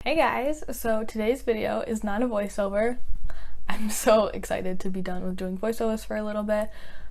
Hey guys, so today's video is not a voiceover. I'm so excited to be done with doing voiceovers for a little bit.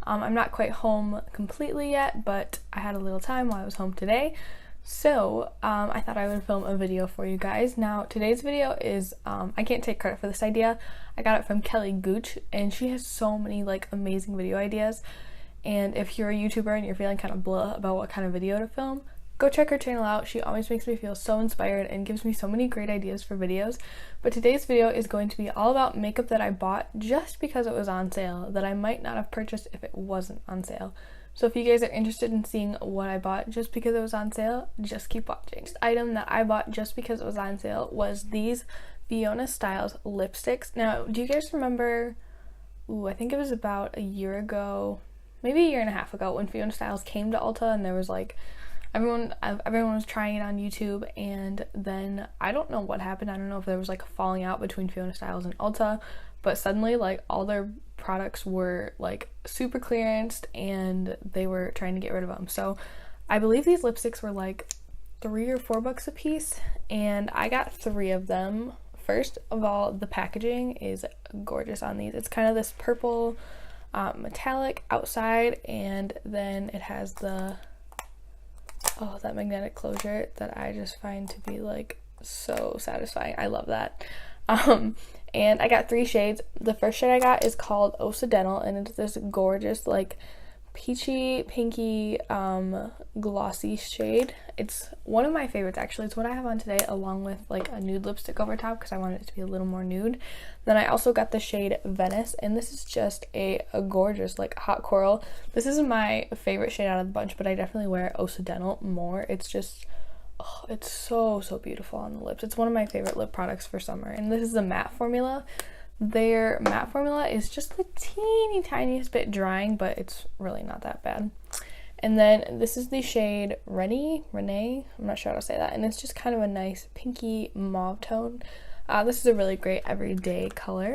I'm not quite home completely yet, but I had a little time while I was home today. So I thought I would film a video for you guys. Now today's video is, I can't take credit for this idea. I got it from Kelly Gooch and she has so many amazing video ideas. And if you're a YouTuber and you're feeling kind of blah about what kind of video to film, go check her channel out. She always makes me feel so inspired and gives me so many great ideas for videos. But today's video is going to be all about makeup that I bought just because it was on sale, that I might not have purchased if it wasn't on sale. So if you guys are interested in seeing what I bought just because it was on sale, just keep watching. This item that I bought just because it was on sale was these Fiona Stiles lipsticks. Now, do you guys remember, I think it was about a year ago, maybe a year and a half ago, when Fiona Stiles came to Ulta and there was everyone was trying it on YouTube, and then I don't know what happened. I don't know if there was a falling out between Fiona Stiles and Ulta, but suddenly all their products were super clearanced and they were trying to get rid of them. So I believe these lipsticks were $3 or $4 a piece, and I got 3 of them. First of all, the packaging is gorgeous on these. It's kind of this purple metallic outside, and then it has that magnetic closure that I just find to be so satisfying. I love that. And I got 3 shades. The first shade I got is called Occidental, and it's this gorgeous peachy pinky glossy shade. It's one of my favorites actually. It's what I have on today along with a nude lipstick over top because I wanted it to be a little more nude. Then I also got the shade Venice, and this is just a gorgeous hot coral. This isn't my favorite shade out of the bunch, but I definitely wear Occidental more. It's just it's so beautiful on the lips. It's one of my favorite lip products for summer, and this is the matte formula. Their matte formula is just the teeny tiniest bit drying, but it's really not that bad. And then this is the shade Renee, I'm not sure how to say that, and it's just kind of a nice pinky mauve tone. This is a really great everyday color.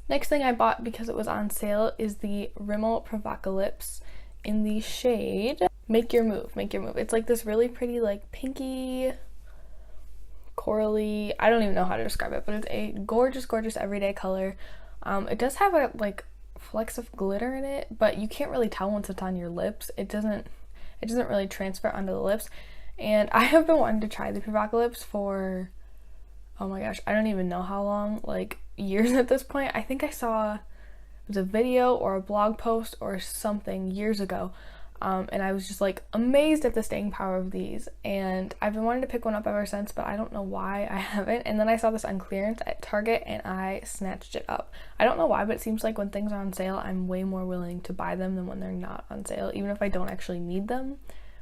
Next thing I bought because it was on sale is the Rimmel Provacalips in the shade Make Your Move. It's this really pretty pinky corally, I don't even know how to describe it, but it's a gorgeous everyday color. It does have a flecks of glitter in it, but you can't really tell once it's on your lips. It doesn't really transfer onto the lips. And I have been wanting to try the Provacalips for, oh my gosh, I don't even know how long, years at this point. I think I saw, it was a video or a blog post or something years ago. And I was just amazed at the staying power of these, and I've been wanting to pick one up ever since, but I don't know why I haven't. And then I saw this on clearance at Target and I snatched it up. I don't know why, but it seems when things are on sale, I'm way more willing to buy them than when they're not on sale, even if I don't actually need them.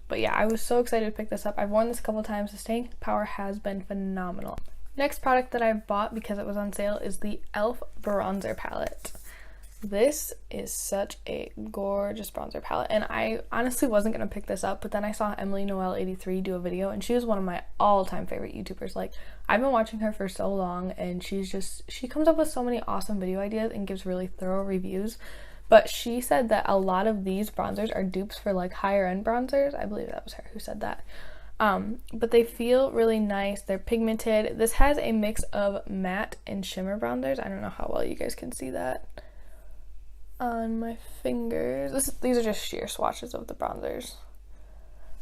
But yeah, I was so excited to pick this up. I've worn this a couple times. The staying power has been phenomenal. Next product that I bought because it was on sale is the e.l.f. bronzer palette. This is such a gorgeous bronzer palette, and I honestly wasn't going to pick this up, but then I saw Emily Noel 83 do a video, and she was one of my all-time favorite YouTubers. I've been watching her for so long, and she comes up with so many awesome video ideas and gives really thorough reviews. But she said that a lot of these bronzers are dupes for higher end bronzers. I believe that was her who said that. But they feel really nice. They're pigmented. This has a mix of matte and shimmer bronzers. I don't know how well you guys can see that on my fingers. These are just sheer swatches of the bronzers.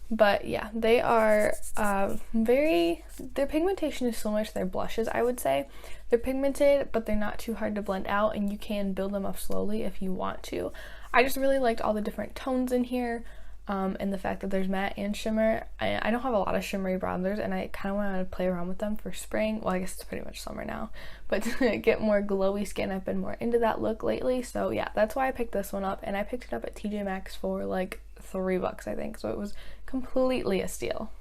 But yeah, they are their pigmentation is similar to their blushes, I would say. They're pigmented, but they're not too hard to blend out, and you can build them up slowly if you want to. I just really liked all the different tones in here, and the fact that there's matte and shimmer. I don't have a lot of shimmery bronzers, and I kind of want to play around with them for spring. Well, I guess it's pretty much summer now, but to get more glowy skin, I've been more into that look lately. So yeah, that's why I picked this one up, and I picked it up at TJ Maxx for $3, I think, so it was completely a steal.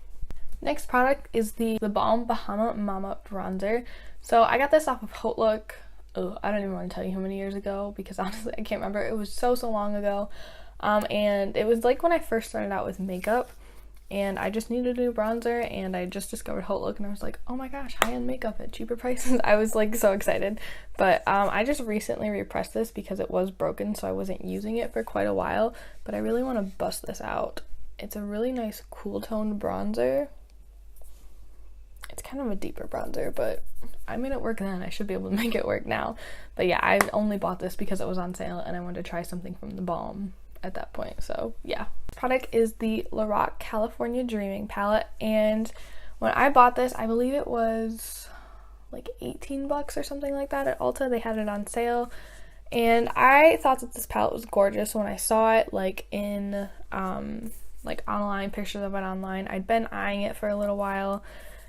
Next product is the Balm Bahama Mama bronzer. So I got this off of Outlook. I don't even want to tell you how many years ago, because honestly I can't remember. It was so long ago. And it was when I first started out with makeup, and I just needed a new bronzer, and I just discovered Outlook, and I was oh my gosh, high-end makeup at cheaper prices. I was so excited. But I just recently repressed this because it was broken, so I wasn't using it for quite a while, but I really want to bust this out. It's a really nice cool toned bronzer. It's kind of a deeper bronzer, but I made it work then. I should be able to make it work now. But yeah, I only bought this because it was on sale and I wanted to try something from the Balm at that point. So yeah. This product is the LORAC California Dreaming palette, and when I bought this, I believe it was like 18 bucks or something like that at Ulta. They had it on sale, and I thought that this palette was gorgeous when I saw it like in like online, pictures of it online. I'd been eyeing it for a little while,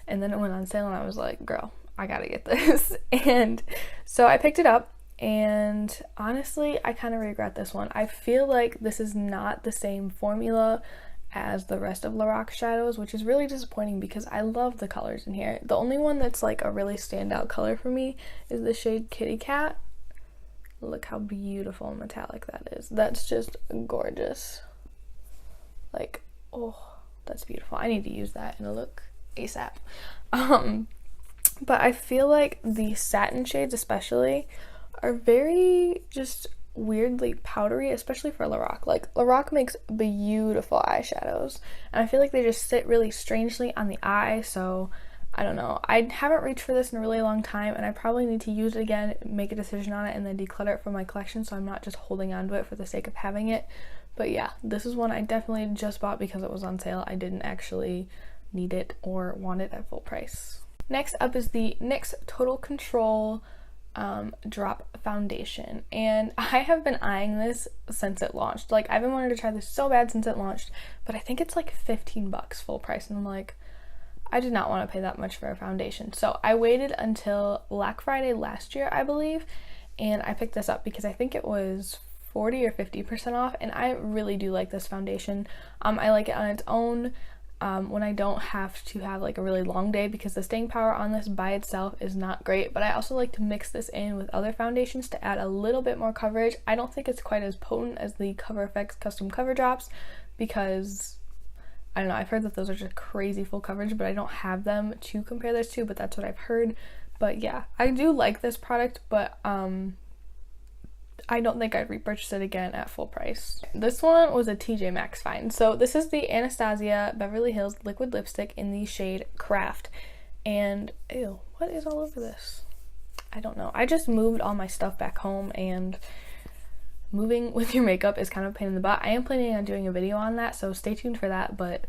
and then it went on sale and I was like, girl, I gotta get this. And so I picked it up, and honestly, I kind of regret this one. I feel like this is not the same formula as the rest of LORAC shadows, which is really disappointing because I love the colors in here. The only one that's like a really standout color for me is the shade Kitty Cat. Look how beautiful metallic that is. That's just gorgeous. Like, oh, that's beautiful. I need to use that in a look ASAP. But I feel like the satin shades especially are very just weirdly powdery, especially for LORAC. Like, LORAC makes beautiful eyeshadows, and I feel like they just sit really strangely on the eye, so I don't know. I haven't reached for this in a really long time, and I probably need to use it again, make a decision on it, and then declutter it from my collection so I'm not just holding on to it for the sake of having it. But yeah, this is one I definitely just bought because it was on sale. I didn't actually need it or want it at full price. Next up is the NYX Total Control Drop Foundation, and I have been eyeing this since it launched. Like, I've been wanting to try this so bad since it launched, but I think it's like 15 bucks full price, and I'm like, I did not want to pay that much for a foundation. So I waited until Black Friday last year, I believe, and I picked this up because I think it was 40 or 50% off, and I really do like this foundation. I like it on its own when I don't have to have like a really long day, because the staying power on this by itself is not great, but I also like to mix this in with other foundations to add a little bit more coverage. I don't think it's quite as potent as the Cover FX Custom Cover Drops because, I don't know, I've heard that those are just crazy full coverage, but I don't have them to compare those to, but that's what I've heard. But yeah, I do like this product, but I don't think I'd repurchase it again at full price. This one was a TJ Maxx find. So this is the Anastasia Beverly Hills Liquid Lipstick in the shade Craft. And, ew, what is all over this? I don't know. I just moved all my stuff back home, and moving with your makeup is kind of a pain in the butt. I am planning on doing a video on that, so stay tuned for that, but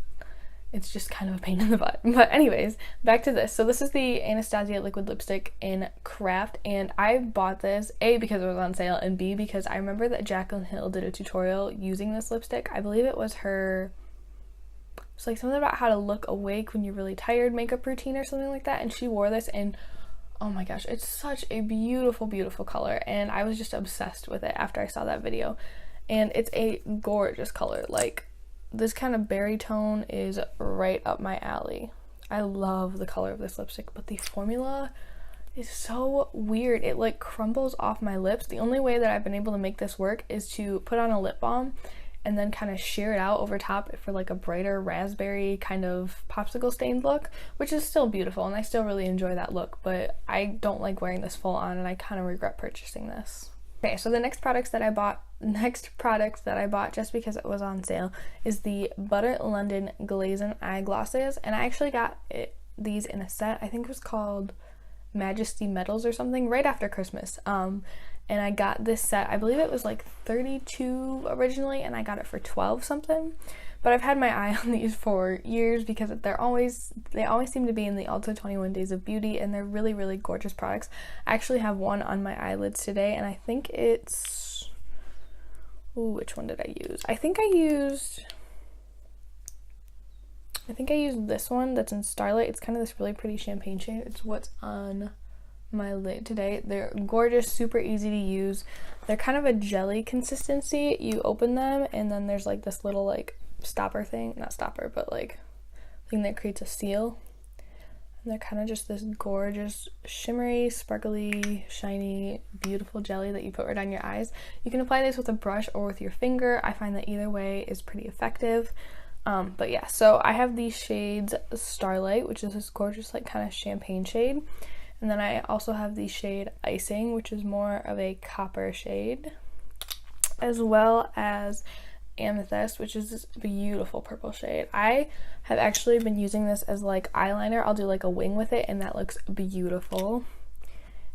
it's just kind of a pain in the butt. But anyways, back to this. So this is the Anastasia Liquid Lipstick in Craft, and I bought this, A, because it was on sale, and B, because I remember that Jaclyn Hill did a tutorial using this lipstick. I believe it was her, it's like something about how to look awake when you're really tired makeup routine or something like that, and she wore this, and oh my gosh, it's such a beautiful, beautiful color, and I was just obsessed with it after I saw that video. And it's a gorgeous color. Like, this kind of berry tone is right up my alley. I love the color of this lipstick, but the formula is so weird. It like crumbles off my lips. The only way that I've been able to make this work is to put on a lip balm and then kind of sheer it out over top for like a brighter raspberry kind of popsicle stained look, which is still beautiful, and I still really enjoy that look, but I don't like wearing this full on, and I kind of regret purchasing this. Okay, so the next product that I bought just because it was on sale is the Butter London Glazen Eyeglosses, and I actually got these in a set. I think it was called Majesty Metals or something, right after Christmas. And I got this set, I believe it was like 32 originally, and I got it for 12 something. But I've had my eye on these for years because they always seem to be in the Ulta 21 Days of Beauty, and they're really, really gorgeous products. I actually have one on my eyelids today, and I think it's, ooh, which one did I use? I think I used this one that's in Starlight. It's kind of this really pretty champagne shade. It's what's on my lid today. They're gorgeous, super easy to use. They're kind of a jelly consistency. You open them, and then there's like this little like stopper thing, not stopper, but like thing that creates a seal, and they're kind of just this gorgeous shimmery, sparkly, shiny, beautiful jelly that you put right on your eyes. You can apply this with a brush or with your finger. I find that either way is pretty effective. But yeah, so I have these shades Starlight, which is this gorgeous like kind of champagne shade, and then I also have the shade Icing, which is more of a copper shade, as well as Amethyst, which is this beautiful purple shade. I have actually been using this as like eyeliner. I'll do like a wing with it, and that looks beautiful.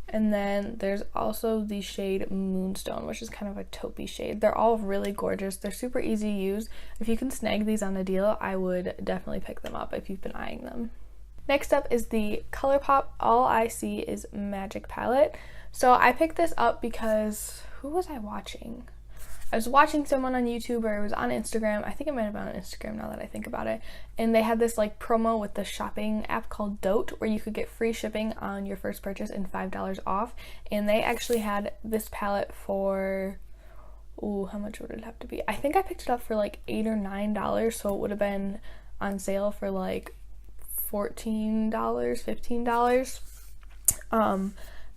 And then there's also the shade Moonstone, which is kind of a taupey shade. They're all really gorgeous. They're super easy to use. If you can snag these on a deal, I would definitely pick them up if you've been eyeing them. Next up is the Colourpop All I See Is Magic palette. So I picked this up because, who was I watching? I was watching someone on YouTube, or it was on Instagram. I think it might have been on Instagram now that I think about it. And they had this like promo with the shopping app called Jolt, where you could get free shipping on your first purchase and $5 off. And they actually had this palette for, ooh, how much would it have to be? I think I picked it up for like $8 or $9, so it would have been on sale for like $14, $15.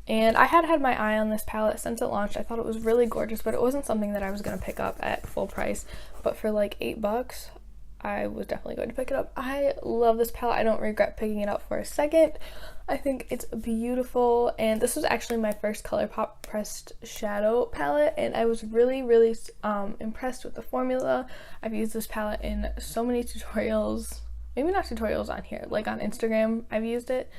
And I had my eye on this palette since it launched. I thought it was really gorgeous, but it wasn't something that I was going to pick up at full price. But for like $8, I was definitely going to pick it up. I love this palette. I don't regret picking it up for a second. I think it's beautiful. And this was actually my first Colourpop pressed shadow palette, and I was really, really impressed with the formula. I've used this palette in so many tutorials. Maybe not tutorials on here, like on Instagram I've used it.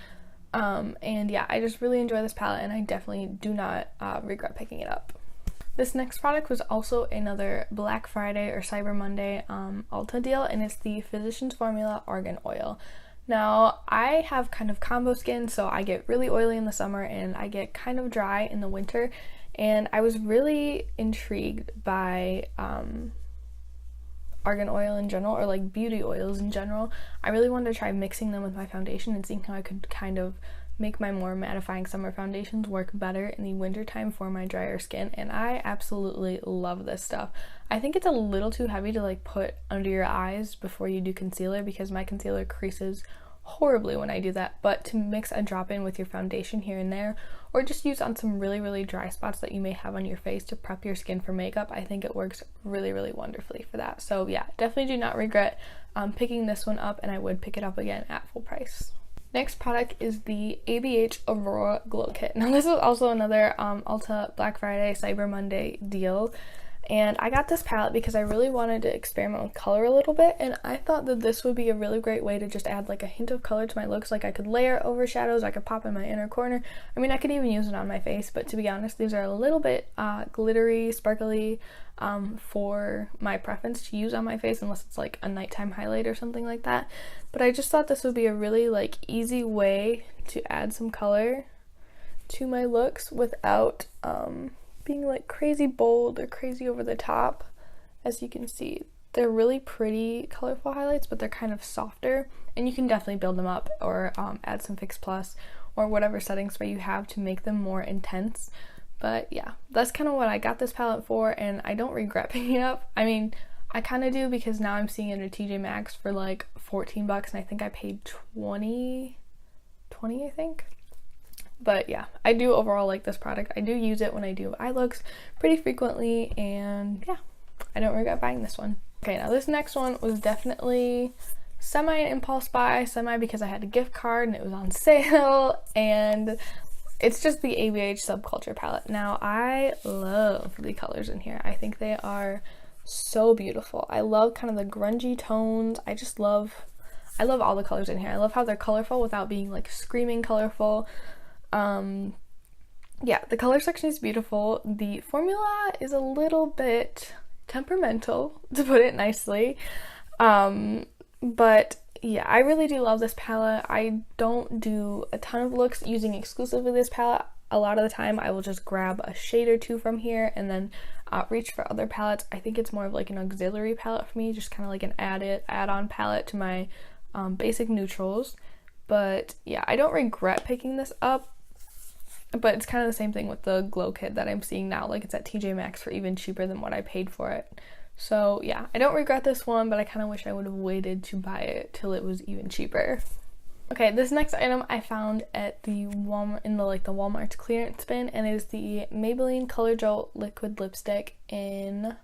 And yeah, I just really enjoy this palette, and I definitely do not regret picking it up. This next product was also another Black Friday or Cyber Monday Ulta deal, and it's the Physicians Formula Argan Oil. Now, I have kind of combo skin, so I get really oily in the summer and I get kind of dry in the winter, and I was really intrigued by argan oil in general, or like beauty oils in general. I really wanted to try mixing them with my foundation and seeing how I could kind of make my more mattifying summer foundations work better in the wintertime for my drier skin, and I absolutely love this stuff. I think it's a little too heavy to like put under your eyes before you do concealer, because my concealer creases horribly when I do that, but to mix a drop in with your foundation here and there, or just use on some really, really dry spots that you may have on your face to prep your skin for makeup, I think it works really, really wonderfully for that. So yeah, definitely do not regret picking this one up, and I would pick it up again at full price. Next product is the ABH Aurora Glow Kit. Now this is also another Ulta Black Friday Cyber Monday deal, and I got this palette because I really wanted to experiment with color a little bit, and I thought that this would be a really great way to just add like a hint of color to my looks. Like I could layer over shadows, I could pop in my inner corner. I mean, I could even use it on my face, but to be honest, these are a little bit glittery, sparkly for my preference to use on my face, unless it's like a nighttime highlight or something like that. But I just thought this would be a really like easy way to add some color to my looks without being like crazy bold or crazy over the top. As you can see, they're really pretty colorful highlights, but they're kind of softer, and you can definitely build them up or add some Fix Plus or whatever setting spray you have to make them more intense. But yeah, that's kind of what I got this palette for, and I don't regret picking it up. I mean, I kind of do, because now I'm seeing it at TJ Maxx for like $14, and I think I paid $20 I think. But yeah, I do overall like this product. I do use it when I do eye looks pretty frequently, and yeah, I don't regret buying this one. Okay, now this next one was definitely semi an impulse buy, semi because I had a gift card and it was on sale, and it's just the ABH Subculture Palette. Now, I love the colors in here. I think they are so beautiful. I love kind of the grungy tones. I love all the colors in here. I love how they're colorful without being like screaming colorful. Yeah, the color section is beautiful. The formula is a little bit temperamental, to put it nicely. But yeah, I really do love this palette. I don't do a ton of looks using exclusively this palette. A lot of the time I will just grab a shade or two from here and then reach for other palettes. I think it's more of like an auxiliary palette for me, just kind of like an add-on palette to my basic neutrals. But yeah, I don't regret picking this up, but it's kind of the same thing with the Glow Kit that I'm seeing now. Like, it's at TJ Maxx for even cheaper than what I paid for it. So yeah, I don't regret this one, but I kind of wish I would have waited to buy it till it was even cheaper. Okay, this next item I found at the Walmart, in the Walmart's clearance bin, and it is the Maybelline Color Jolt liquid lipstick in,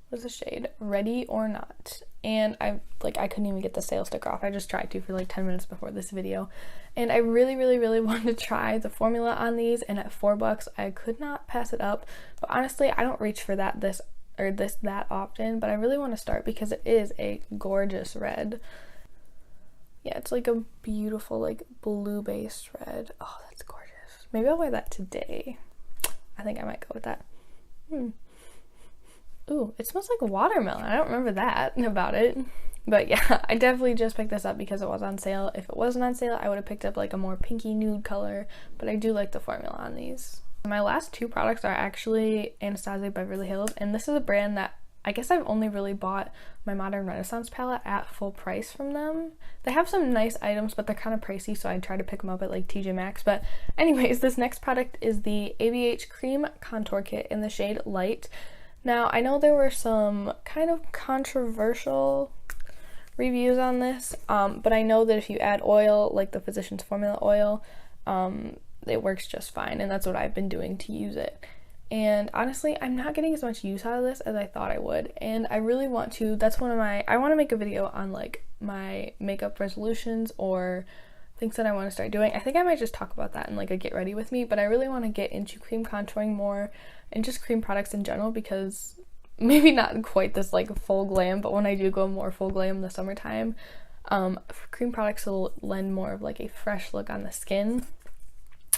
what's the shade? Ready or Not. And I couldn't even get the sale sticker off. I just tried to for like 10 minutes before this video. And I really, really, really wanted to try the formula on these, and at $4 I could not pass it up. But honestly, I don't reach for that that often, but I really want to start because it is a gorgeous red. Yeah, it's like a beautiful like blue based red. Oh, that's gorgeous. Maybe I'll wear that today. I think I might go with that. Ooh, it smells like watermelon. I don't remember that about it. But yeah, I definitely just picked this up because it was on sale. If it wasn't on sale, I would have picked up like a more pinky nude color, but I do like the formula on these. My last two products are actually Anastasia Beverly Hills, and this is a brand that I guess I've only really bought my Modern Renaissance palette at full price from them. They have some nice items, but they're kind of pricey, so I try to pick them up at like TJ Maxx. But anyways, this next product is the ABH Cream Contour Kit in the shade Light. Now, I know there were some kind of controversial reviews on this, but I know that if you add oil, like the Physicians Formula oil, it works just fine, and that's what I've been doing to use it. And honestly, I'm not getting as much use out of this as I thought I would, and I really want to. I want to make a video on like my makeup resolutions or things that I want to start doing. I think I might just talk about that in like a get ready with me, but I really want to get into cream contouring more and just cream products in general, because maybe not quite this like full glam, but when I do go more full glam in the summertime, cream products will lend more of like a fresh look on the skin.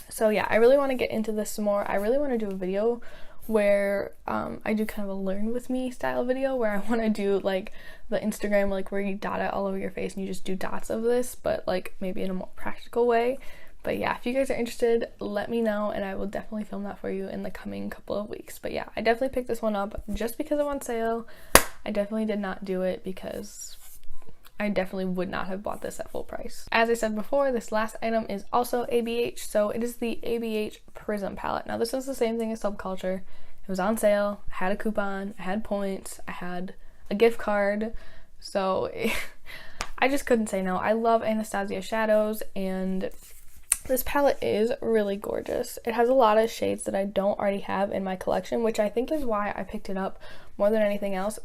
So yeah, I really want to get into this some more. I really want to do a video where I do kind of a learn with me style video, where I want to do like the Instagram, like where you dot it all over your face and you just do dots of this, but like maybe in a more practical way. But yeah, if you guys are interested, let me know, and I will definitely film that for you in the coming couple of weeks. But yeah, I definitely picked this one up just because it was on sale. I definitely did not do it because I definitely would not have bought this at full price. As I said before, this last item is also ABH, so it is the ABH Prism Palette. Now this is the same thing as Subculture. It was on sale, I had a coupon, I had points, I had a gift card, so I just couldn't say no. I love Anastasia shadows, and this palette is really gorgeous. It has a lot of shades that I don't already have in my collection, which I think is why I picked it up more than anything else.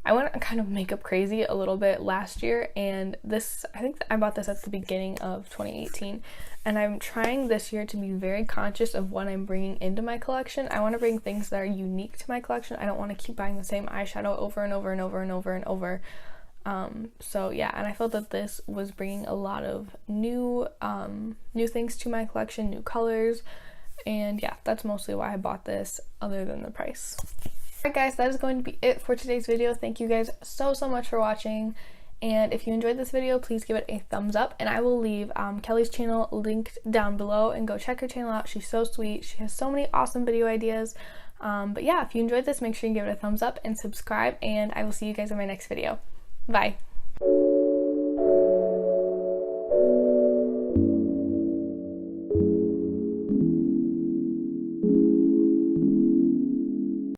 I went kind of makeup crazy a little bit last year, and I think I bought this at the beginning of 2018, and I'm trying this year to be very conscious of what I'm bringing into my collection. I want to bring things that are unique to my collection. I don't want to keep buying the same eyeshadow over and over and over and over and over. So yeah, and I felt that this was bringing a lot of new things to my collection, new colors, and yeah, that's mostly why I bought this, other than the price. Alright guys, that is going to be it for today's video. Thank you guys so much for watching, and if you enjoyed this video, please give it a thumbs up, and I will leave Kelly's channel linked down below, and go check her channel out. She's so sweet. She has so many awesome video ideas. But yeah, if you enjoyed this, make sure you give it a thumbs up and subscribe, and I will see you guys in my next video. Bye.